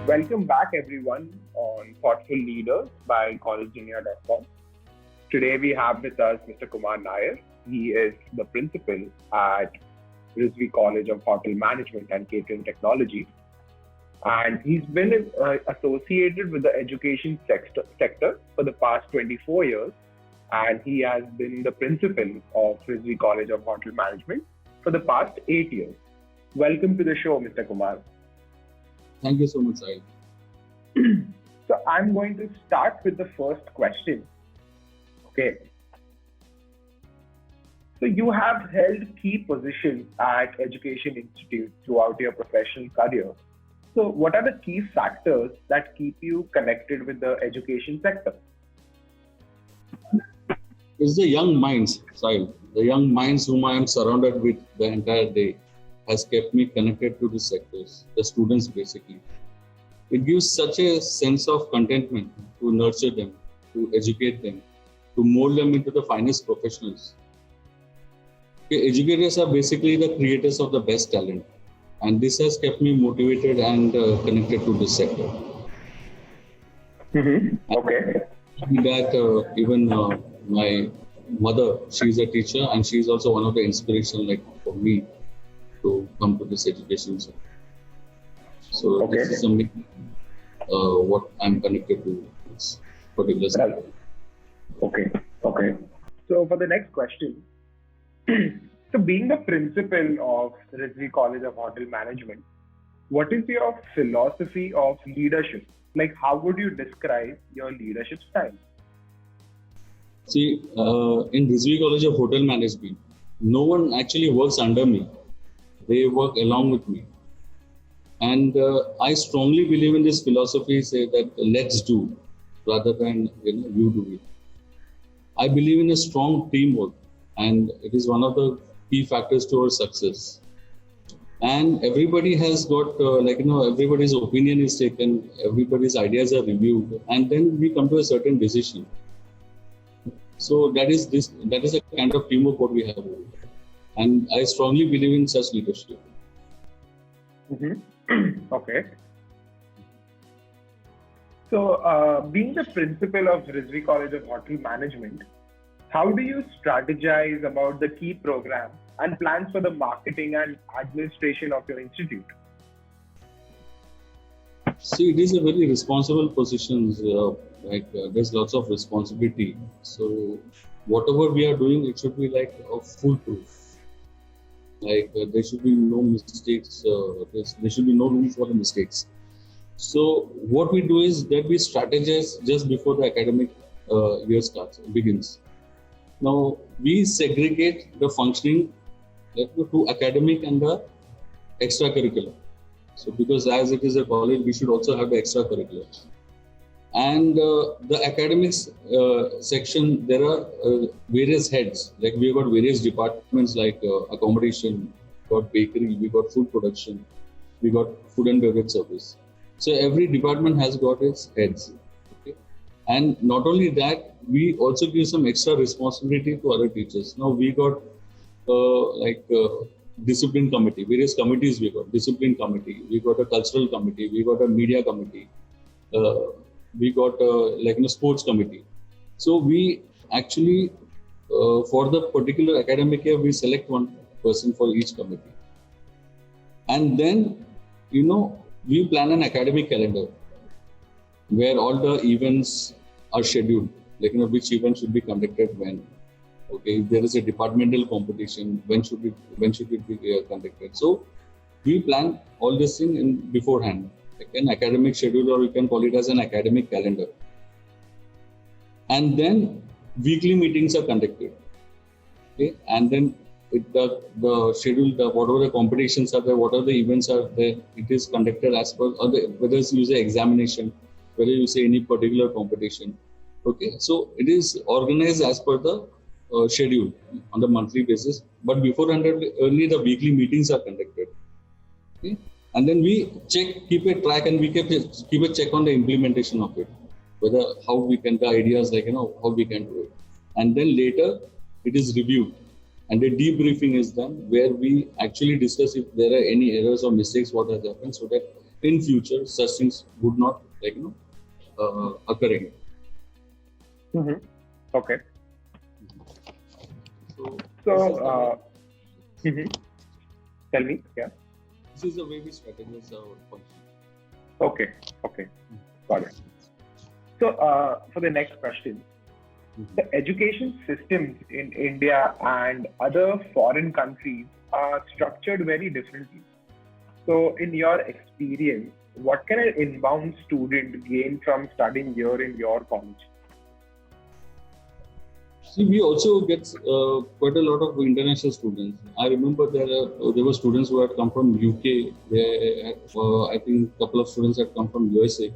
Welcome back, everyone, on Thoughtful Leaders by Collegedunia.com. Today, we have with us Mr. Kumar Nair. He is the principal at Rizvi College of Hotel Management and Catering Technology. And he's been associated with the education sector for the past 24 years. And he has been the principal of Rizvi College of Hotel Management for the past 8 years. Welcome to the show, Mr. Kumar. Thank you so much, Sahil. So I'm going to start with the first question. Okay. So you have held key positions at education institutes throughout your professional career. So what are the key factors that keep you connected with the education sector? It's the young minds, Sahil. The young minds whom I am surrounded with the entire day has kept me connected to the sectors, the students basically. It gives such a sense of contentment to nurture them, to educate them, to mold them into the finest professionals. Okay, educators are basically the creators of the best talent, and this has kept me motivated and connected to this sector. Okay. That even my mother, she's a teacher, and she's also one of the inspiration for me to come to this education sector. So This is something what I'm connected to this particular sector. Okay. So for the next question, so being the principal of Rizvi College of Hotel Management, what is your philosophy of leadership? Like, how would you describe your leadership style? See, in Rizvi College of Hotel Management, no one actually works under me. They work along with me. And I strongly believe in this philosophy, say that let's do rather than you do it. I believe in a strong teamwork, and it is one of the key factors to our success. And everybody has got everybody's opinion is taken, everybody's ideas are reviewed, and then we come to a certain decision. So that is a kind of teamwork what we have, and I strongly believe in such leadership. Okay. So, being the principal of Rizvi College of Hotel Management, how do you strategize about the key programs and plans for the marketing and administration of your institute? See, it is a very responsible position. There's lots of responsibility. So, whatever we are doing, it should be a foolproof. There should be no mistakes. There should be no room for the mistakes. So what we do is that we strategize just before the academic year begins. Now we segregate the functioning to academic and the extracurricular. So because as it is a college, we should also have the extracurricular. And the academics section, there are various heads. We got various departments accommodation, we got bakery, we got food production, we got food and beverage service. So every department has got its heads. Okay? And not only that, we also give some extra responsibility to other teachers. Now we got discipline committee, various committees we got. Discipline committee, we got a cultural committee, we got a media committee. We got sports committee. So we actually, for the particular academic year, we select one person for each committee. And then, we plan an academic calendar where all the events are scheduled, which event should be conducted when. Okay, if there is a departmental competition, when should it be conducted? So we plan all this thing in beforehand. An academic schedule, or you can call it as an academic calendar. And then weekly meetings are conducted. Okay, and then the schedule, whatever the competitions are there, whatever the events are there, it is conducted as per, whether you say examination, whether you say any particular competition. Okay, so it is organized as per the schedule on the monthly basis. But beforehand, early the weekly meetings are conducted. Okay. And then we keep a track, and we keep a check on the implementation of it, whether how we can, the ideas how we can do it. And then later it is reviewed, and a debriefing is done where we actually discuss if there are any errors or mistakes what has happened, so that in future such things would not occurring. Okay. So tell me. Yeah. this is the way we strategize our function. Okay. Got it. So for the next question, the education systems in India and other foreign countries are structured very differently. So in your experience, what can an inbound student gain from studying here in your college? See, we also get quite a lot of international students. I remember there were students who had come from UK. I think a couple of students had come from USA,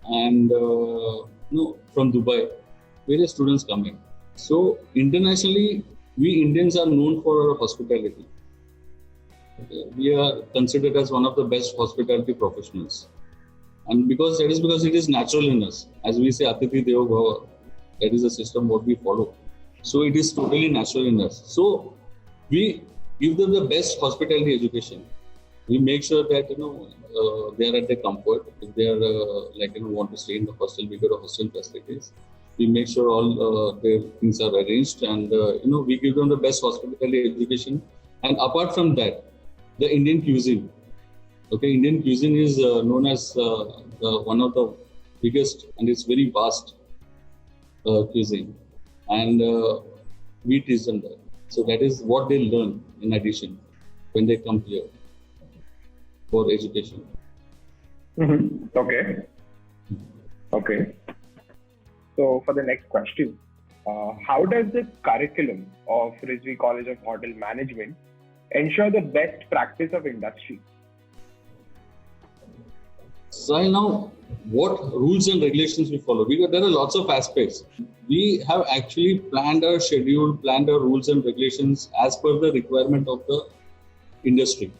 and from Dubai. Various students coming. So internationally, we Indians are known for our hospitality. We are considered as one of the best hospitality professionals, and because it is natural in us. As we say, Atithi Devo Bhava. That is the system what we follow. So it is totally natural in us. So we give them the best hospitality education. We make sure that they are at their comfort. If they are want to stay in the hostel, we get a hostel facilities. We make sure all their things are arranged, and we give them the best hospitality education. And apart from that, the Indian cuisine. Okay, Indian cuisine is known as one of the biggest, and it's very vast cuisine, and we teach them that. So that is what they learn in addition when they come here for education. Okay. So for the next question, how does the curriculum of Rizvi College of Hotel Management ensure the best practice of industry? So now, what rules and regulations we follow? Because there are lots of aspects. We have actually planned our schedule, planned our rules and regulations as per the requirement of the industry.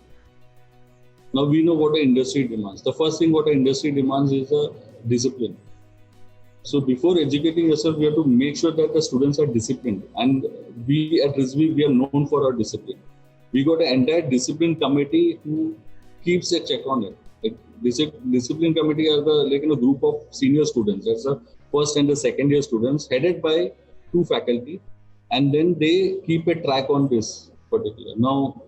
Now we know what the industry demands. The first thing what the industry demands is a discipline. So before educating yourself, we have to make sure that the students are disciplined. And we at Rizvi, we are known for our discipline. We got an entire discipline committee who keeps a check on it. Discipline committee are the group of senior students. That's the first and the second year students headed by 2 faculty, and then they keep a track on this particular. Now,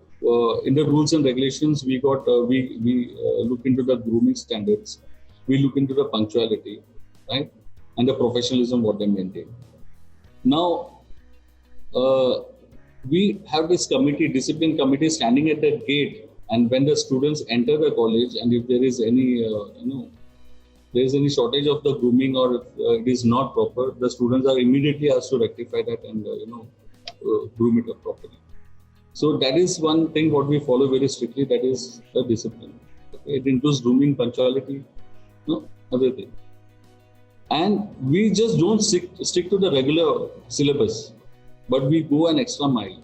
in the rules and regulations, we got we look into the grooming standards, we look into the punctuality, right, and the professionalism what they maintain. Now, we have this committee, discipline committee, standing at the gate. And when the students enter the college, and if there is any, there is any shortage of the grooming, or if it is not proper, the students are immediately asked to rectify that and groom it up properly. So that is one thing what we follow very strictly. That is the discipline. Okay? It includes grooming, punctuality, everything. And we just don't stick to the regular syllabus, but we go an extra mile.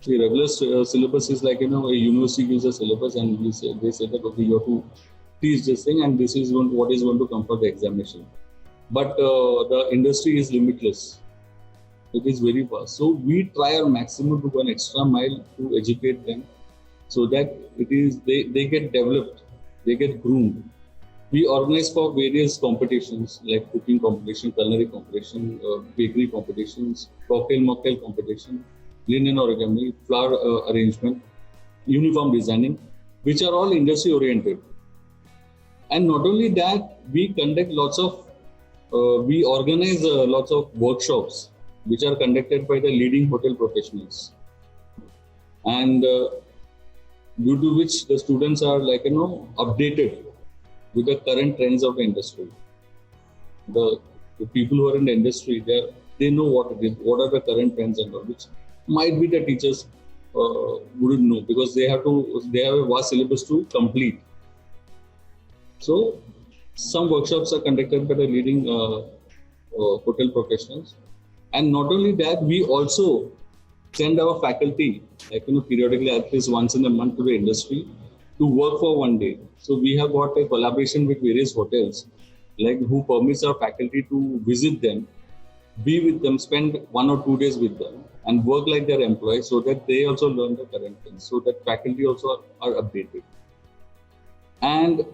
The regular syllabus is like, a university gives a syllabus, and they say that, okay, you have to teach this thing, and this is what is going to come for the examination. But the industry is limitless. It is very vast. So we try our maximum to go an extra mile to educate them, so that they get developed, they get groomed. We organize for various competitions like cooking competition, culinary competition, bakery competitions, mocktail competition, linen origami, flower arrangement, uniform designing, which are all industry oriented. And not only that, we conduct we organize lots of workshops which are conducted by the leading hotel professionals. And due to which the students are updated with the current trends of the industry. The people who are in the industry, they know what it is, what are the current trends and all, which might be the teachers wouldn't know, because they have a vast syllabus to complete. So some workshops are conducted by the leading hotel professionals, and not only that, we also send our faculty periodically, at least once in a month, to the industry to work for one day. So we have got a collaboration with various hotels, who permits our faculty to visit them, be with them, spend 1 or 2 days with them, and work like their employees, so that they also learn the current things, so that faculty also are updated. And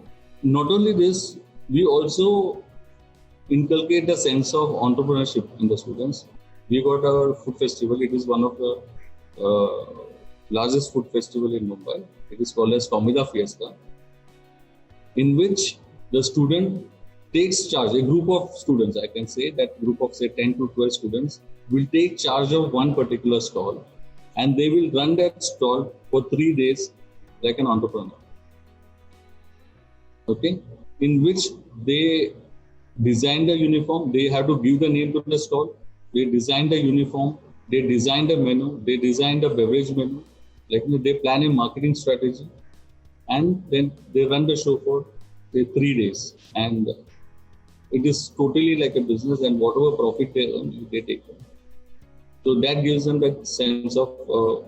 not only this, we also inculcate a sense of entrepreneurship in the students. We got our food festival. It is one of the largest food festival in Mumbai. It is called as Tomida Fiesta, in which the student takes charge. A group of students, I can say that group of say 10 to 12 students will take charge of one particular stall, and they will run that stall for 3 days like an entrepreneur. Okay, in which they design the uniform. They have to give the name to the stall. They design the uniform. They design the menu. They design the beverage menu. Like they plan a marketing strategy, and then they run the show for say 3 days. And it is totally like a business, and whatever profit they earn, they take it. So that gives them that sense of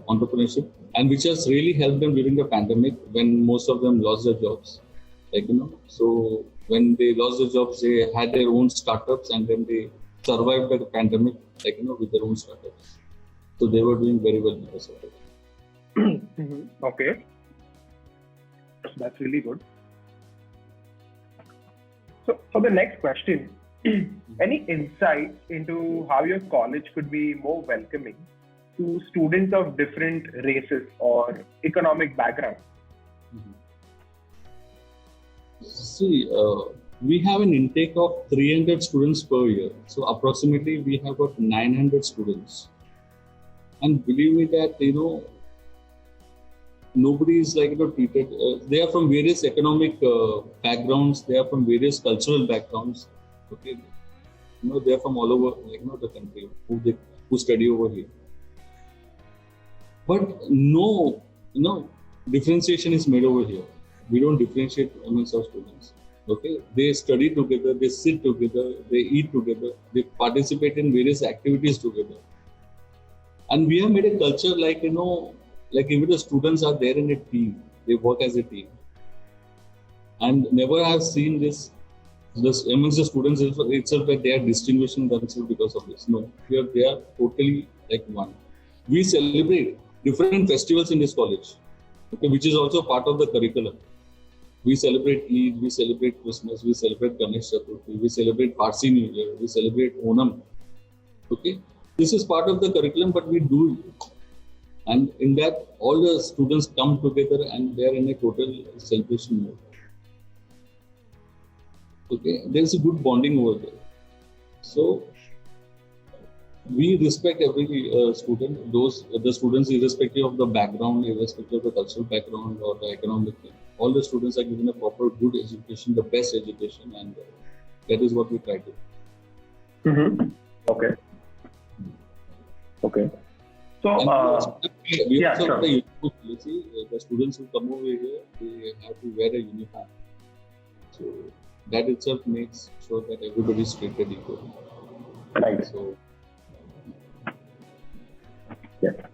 entrepreneurship, and which has really helped them during the pandemic when most of them lost their jobs. So when they lost their jobs, they had their own startups, and then they survived the pandemic, with their own startups. So they were doing very well because of it. Okay, that's really good. So for the next question, any insights into how your college could be more welcoming to students of different races or economic backgrounds? See, we have an intake of 300 students per year. So approximately we have about 900 students. And believe me that, nobody is treated. They are from various economic backgrounds. They are from various cultural backgrounds. Okay, they are from all over, the country who study over here. But no, differentiation is made over here. We don't differentiate amongst our students. Okay, they study together, they sit together, they eat together, they participate in various activities together. And we have made a culture even the students are there in a team, they work as a team. And never have seen this amongst the students itself that they are distinguishing themselves because of this. No, here they are totally like one. We celebrate different festivals in this college, okay, which is also part of the curriculum. We celebrate Eid, we celebrate Christmas, we celebrate Ganesh Chaturthi, we celebrate Parsi New Year, we celebrate Onam. Okay, this is part of the curriculum, but we do it. And in that, all the students come together and they are in a total celebration mode. Okay, there is a good bonding over there. So we respect every student, the students irrespective of the background, irrespective of the cultural background or the economic thing. All the students are given a proper good education, the best education, and that is what we try to do. Mm-hmm. Okay. So, we also have a uniform policy. The students who come over here, they have to wear a uniform. So that itself makes sure that everybody is treated equally. Right. So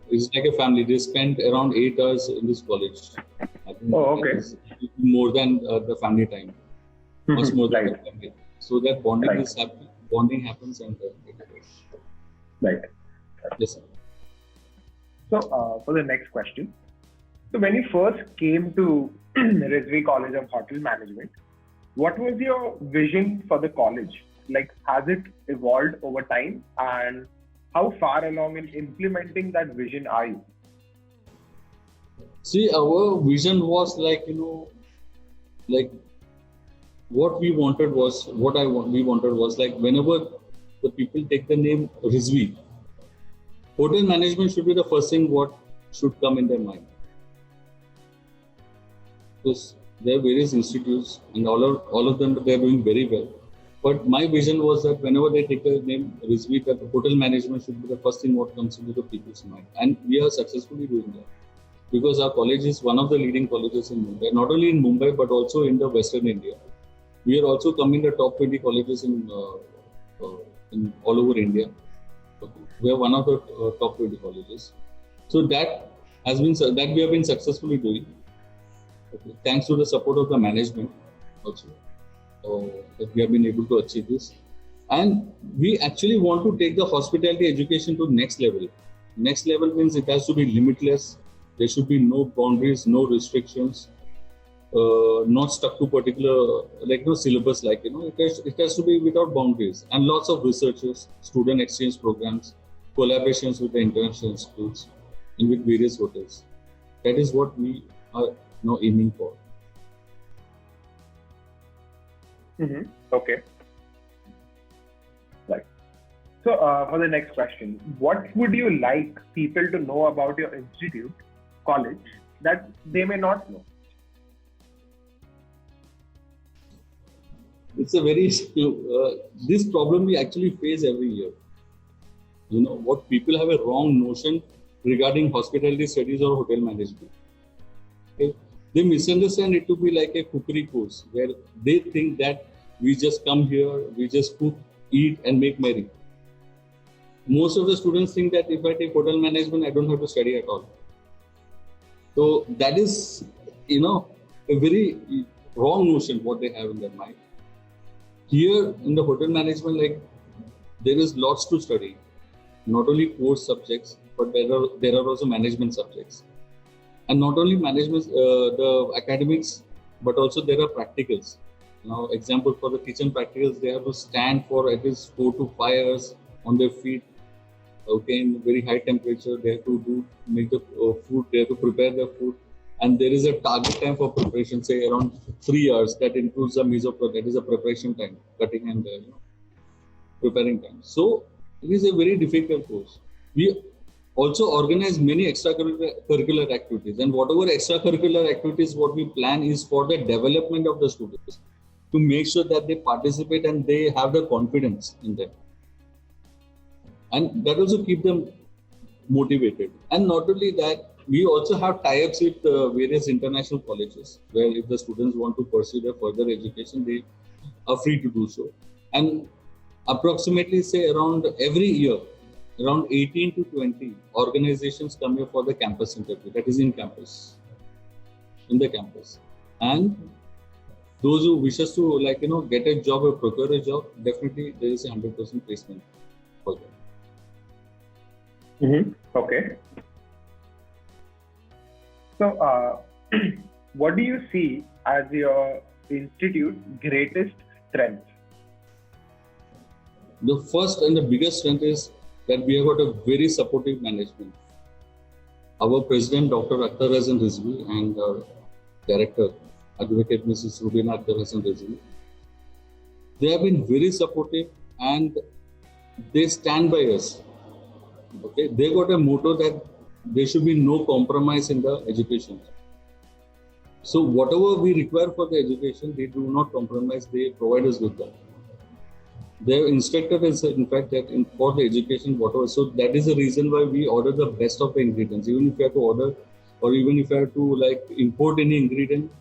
it's like a family. They spend around 8 hours in this college. I think okay. More than the family time. Much more than the family. So that bonding is happening. Bonding happens and right. Yes, sir. So for the next question, so when you first came to Rizvi College of Hotel Management, what was your vision for the college? Like, has it evolved over time, and how far along in implementing that vision are you? See, our vision was what we wanted was, we wanted was whenever the people take the name Rizvi, hotel management should be the first thing what should come in their mind. Because there are various institutes and all of them, they are doing very well. But my vision was that whenever they take the name Rizvi, that hotel management should be the first thing what comes into the people's mind. And we are successfully doing that. Because our college is one of the leading colleges in Mumbai, not only in Mumbai, but also in the Western India. We are also coming the top 20 colleges in all over India. We are one of the top 20 colleges. So that we have been successfully doing. Okay. Thanks to the support of the management also, that we have been able to achieve this. And we actually want to take the hospitality education to next level. Next level means it has to be limitless. There should be no boundaries, no restrictions. not stuck to particular syllabus, it has to be without boundaries, and lots of researchers, student exchange programs, collaborations with the international schools and with various hotels. That is what we are now aiming for. Okay. Right. So for the next question, what would you like people to know about your institute, college, that they may not know? It's a very this problem we actually face every year. What people have a wrong notion regarding hospitality studies or hotel management. Okay? They misunderstand it to be like a cookery course where they think that we just come here, we just cook, eat and make merry. Most of the students think that if I take hotel management, I don't have to study at all. So that is, a very wrong notion what they have in their mind. Here in the hotel management, there is lots to study. Not only core subjects, but there are also management subjects. And not only management, the academics, but also there are practicals. Now, example for the kitchen practicals, they have to stand for at least 4 to 5 hours on their feet. Okay, in very high temperature, they have to make the food, they have to prepare the food. And there is a target time for preparation, say around 3 hours. That includes the that is a preparation time, cutting and preparing time. So it is a very difficult course. We also organize many extracurricular activities, and whatever extracurricular activities what we plan is for the development of the students, to make sure that they participate and they have the confidence in them. And that also keep them motivated. And not only that, we also have tie-ups with various international colleges, where if the students want to pursue their further education, they are free to do so. And approximately, say around every year, around 18 to 20 organizations come here for the campus interview, that is in the campus. And those who wishes to get a job or procure a job, definitely there is a 100% placement for them. Okay. So, what do you see as your institute's greatest strength? The first and the biggest strength is that we have got a very supportive management. Our president, Dr. Rizvi, and our director, Advocate Mrs. Rubina Rizvi, they have been very supportive and they stand by us. Okay, they got a motto that there should be no compromise in the education. So whatever we require for the education, they do not compromise, they provide us with that. They have instructed us, in fact, that for the education, whatever. So that is the reason why we order the best of the ingredients. Even if you have to order, or even if you have to import any ingredient,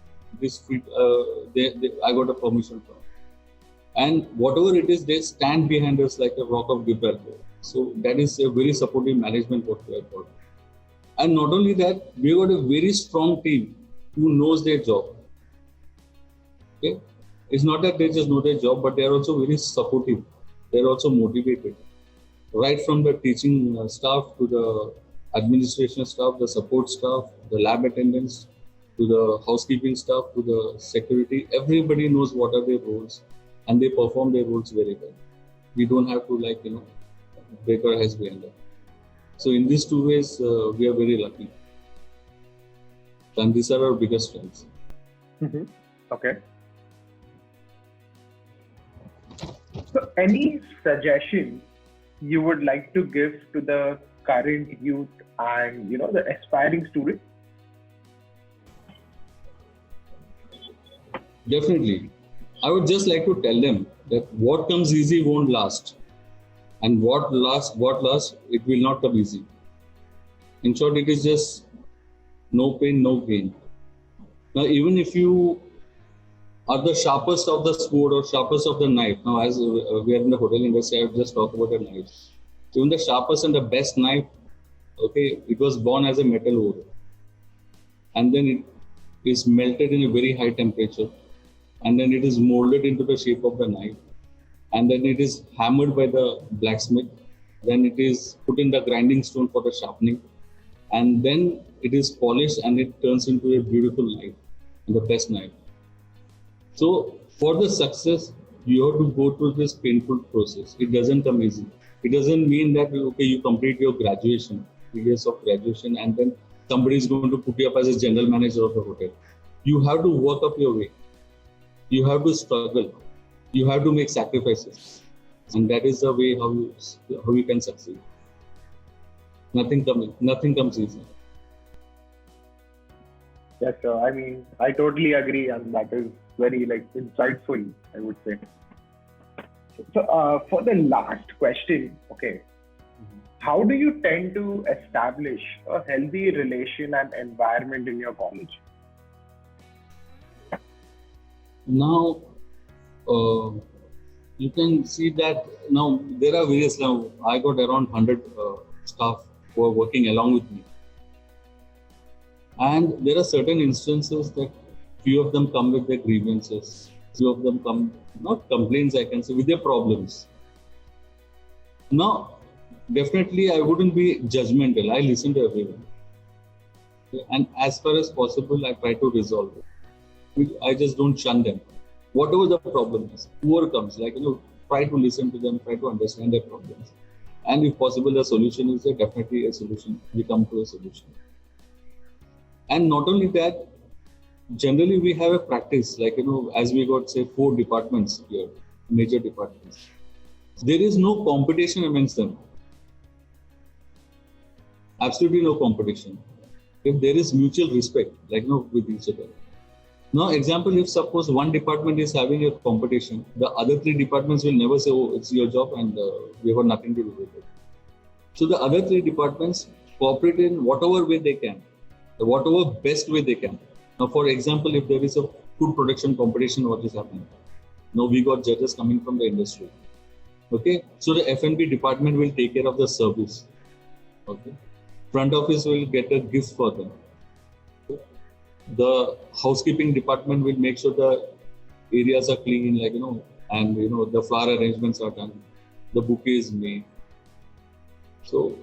I got a permission from. And whatever it is, they stand behind us like a rock of Gibraltar. So that is a very supportive management what we have got. And not only that, we got a very strong team who knows their job. Okay? It's not that they just know their job, but they are also very supportive. They are also motivated. Right from the teaching staff to the administration staff, the support staff, the lab attendants, to the housekeeping staff, to the security, everybody knows what are their roles and they perform their roles very well. We don't have to break our heads behind that. So in these two ways, we are very lucky. And these are our biggest strengths. Okay. So any suggestions you would like to give to the current youth and the aspiring students? Definitely. I would just like to tell them that what comes easy won't last. And what lasts, it will not come easy. In short, it is just no pain, no gain. Now, even if you are the sharpest of the sword or sharpest of the knife, now as we are in the hotel industry, I have just talked about a knife. Even the sharpest and the best knife, okay, it was born as a metal ore. And then it is melted in a very high temperature. And then it is molded into the shape of the knife. And then it is hammered by the blacksmith. Then it is put in the grinding stone for the sharpening. And then it is polished and it turns into a beautiful knife. and the best knife. So for the success, you have to go through this painful process. It doesn't come easy. It doesn't mean that okay, you complete your graduation, 3 years of graduation, and then somebody is going to put you up as a general manager of a hotel. You have to work up your way. You have to struggle. You have to make sacrifices, and that is the way how you can succeed. Nothing comes easy. Yes, sir. I mean, I totally agree, and that is very insightful, I would say. So, for the last question, okay, how do you tend to establish a healthy relation and environment in your college? Now, you can see that now there are various. Now, I got around 100 staff who are working along with me, and there are certain instances that few of them come with their grievances, few of them come not complaints, I can say, with their problems. Now, definitely, I wouldn't be judgmental. I listen to everyone, and as far as possible, I try to resolve it. I just don't shun them. Whatever the problem is, whoever comes, try to listen to them, try to understand their problems. And if possible, the solution is there, definitely a solution. We come to a solution. And not only that, generally we have a practice, as we got, say, 4 departments here, major departments. There is no competition amongst them. Absolutely no competition. If there is mutual respect, with each other. Now, example, if suppose one department is having a competition, the other 3 departments will never say, oh, it's your job and we have nothing to do with it. So the other 3 departments cooperate in whatever way they can, whatever best way they can. Now, for example, if there is a food production competition, what is happening? Now, we got judges coming from the industry. Okay, so the F&B department will take care of the service. Okay, front office will get a gift for them. The housekeeping department will make sure the areas are clean, and the flower arrangements are done, the bouquet is made. So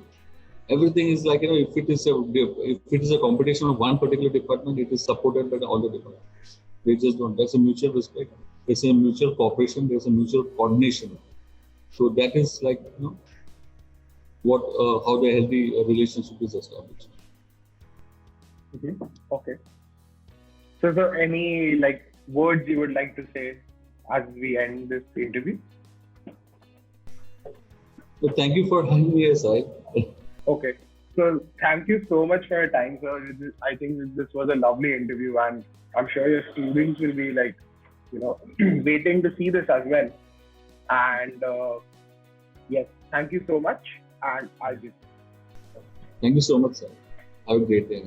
everything is if it is a competition of one particular department, it is supported by all the departments. They just don't. There's a mutual respect. There's a mutual cooperation. There's a mutual coordination. So that is what how the healthy relationship is established. Mm-hmm. Okay. So, is there any words you would like to say as we end this interview? So thank you for having me aside. Okay. So thank you so much for your time, sir. I think this was a lovely interview, and I'm sure your students will be waiting to see this as well. And yes, thank you so much. And I'll just. Thank you so much, sir. Have a great day.